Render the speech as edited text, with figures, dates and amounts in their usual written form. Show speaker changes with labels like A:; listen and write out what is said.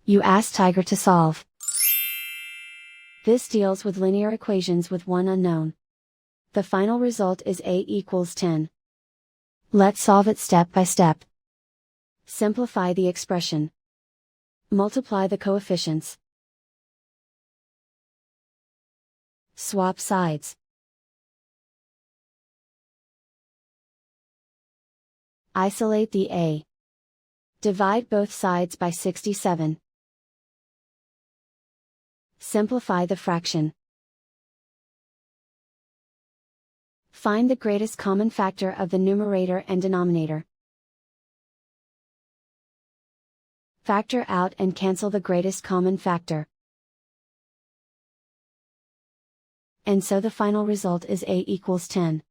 A: You ask Tiger to solve. This deals with linear equations with one unknown. The final result is a equals 10. Let's solve it step by step. Simplify the expression. Multiply the coefficients. Swap sides. Isolate the a. Divide both sides by 67. Simplify the fraction. Find the greatest common factor of the numerator and denominator. Factor out and cancel the greatest common factor. And so the final result is a equals 10.